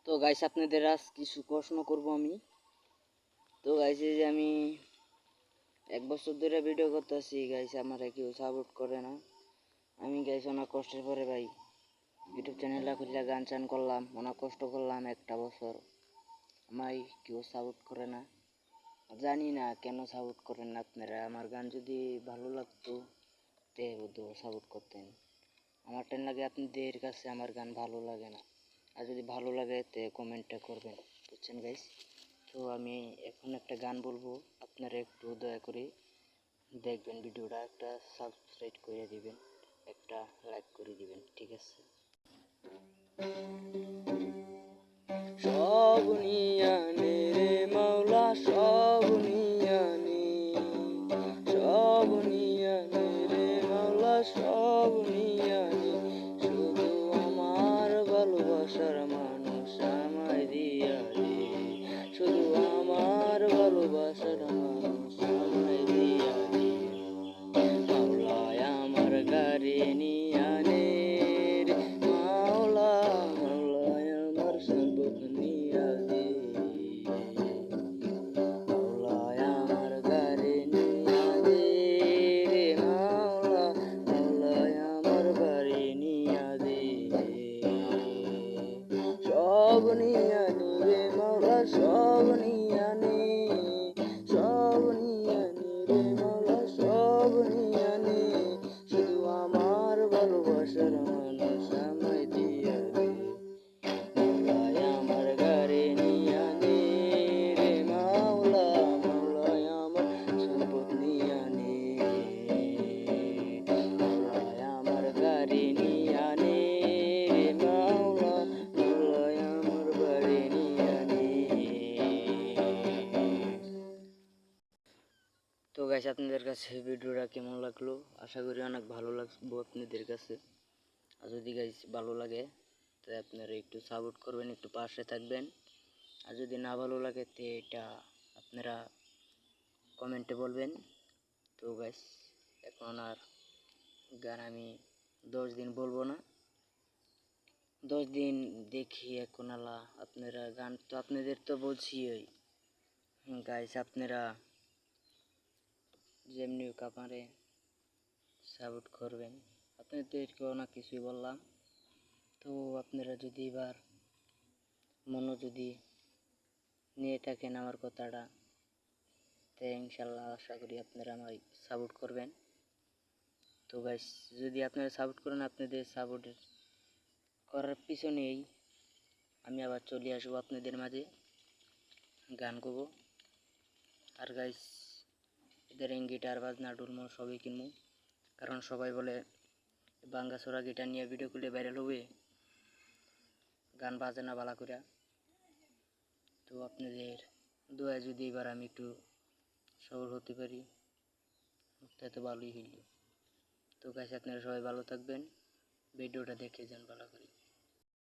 তো গাইস আপনাদের আজ কিছু প্রশ্ন করব আমি। তো গাইস এই যে আমি 1 বছর ধরে ভিডিও করতেছি গাইস, আমার কেউ সাপোর্ট করে না। আমি গাইস অনেক কষ্টের পরে ভাই ইউটিউব চ্যানেলটা খুলে গান চান করলাম, অনেক কষ্ট করলাম 1টা বছর, আমায় কেউ সাপোর্ট করে না। জানি না কেন সাপোর্ট করেন না আপনারা। আমার গান যদি ভালো লাগতো তে বুধ সাপোর্ট করতেন। আমার টাইম লাগে আপনাদের কাছে আমার গান ভালো লাগে না, আর যদি ভালো লাগে তে কমেন্টটা করবেন, বুঝছেন গাইস। তো আমি এখন একটা গান বলবো, আপনারা একটু দয়া করে দেখবেন ভিডিওটা, একটা সাবস্ক্রাইব করে দিবেন, একটা লাইক করে দিবেন, ঠিক আছে। সব নিয়ানে রে মাওলা, সব নিয়ানে, সব নিয়ানে রে মাওলা, সব নিয়ানে, শুধু আমার ভালোবাসার মানুষ আমায় দিয়া রে, শুধু আমার ভালোবাসার মানুষ আমায় দিয়া রে, মাওলায় আমার গারে নিয়ানে রে মাওলা, মাওলায় আমার সম্পদ নিয়া দে, মাওলায় আমার গারে নিয়া দে রে মাওলা, মাওলায় আমার বাড়ি নিয়া দে, সব নিয়ানি রে মাওলা, সব নিয়ানি, সব নিয়ানি রে মাওলা, সব নিয়ানি, শুধু আমার ভালোবাসার মানুষ আমায় দিয়া রে, মাওলায় আমার গারে নিয়া নে রে মাওলা, মাওলায় আমার সম্পদ নিয়া নে, মাওলায় আমার গারে নিয়া নে রে মাওলা, মাওলায় আমার বাড়ি নিয়া নে। তো গাইস আপনাদের কাছে ভিডিওটা কেমন লাগলো? আশা করি অনেক ভালো লাগবে আপনাদের কাছে। আর যদি গাইস ভালো লাগে তো আপনারা একটু সাপোর্ট করবেন, একটু পাশে থাকবেন। আর যদি না ভালো লাগে তো এটা আপনারা কমেন্টে বলবেন। তো গাইস এখন আর গান আমি 10 দিন বলবো না, 10 দিন দেখি এখন আলা আপনারা গান তো আপনাদের তো বলছি ওই গাইস, আপনারা যেমনি কাপারে সাপোর্ট করবেন, আপনাদেরকে অনেক কিছুই বললাম। তো আপনারা যদি এবার যদি নিয়ে থাকেন আমার কথাটা, তো ইনশাল্লাহ আশা করি আপনারা আমায় সাপোর্ট করবেন। তো গাইস যদি আপনারা সাপোর্ট করেন, আপনাদের সাপোর্টের করার পিছনেই আমি আবার চলে আসবো আপনাদের মাঝে গান করবো। আর গাইস এদের গিটার বাজনা ডুলমো সবই কিনবো, কারণ সবাই বলে বাঙ্গাসোরা গিটার নিয়ে ভিডিও করলে ভাইরাল হবে, গান বাজে না ভালো করে। তো আপনাদের দোয়া যদি এবার আমি একটু সফল হতে পারি তাই তো ভালোই হইল। তো গাইস আপনারা সবাই ভালো থাকবেন, ভিডিওটা দেখে যান ভালো করে।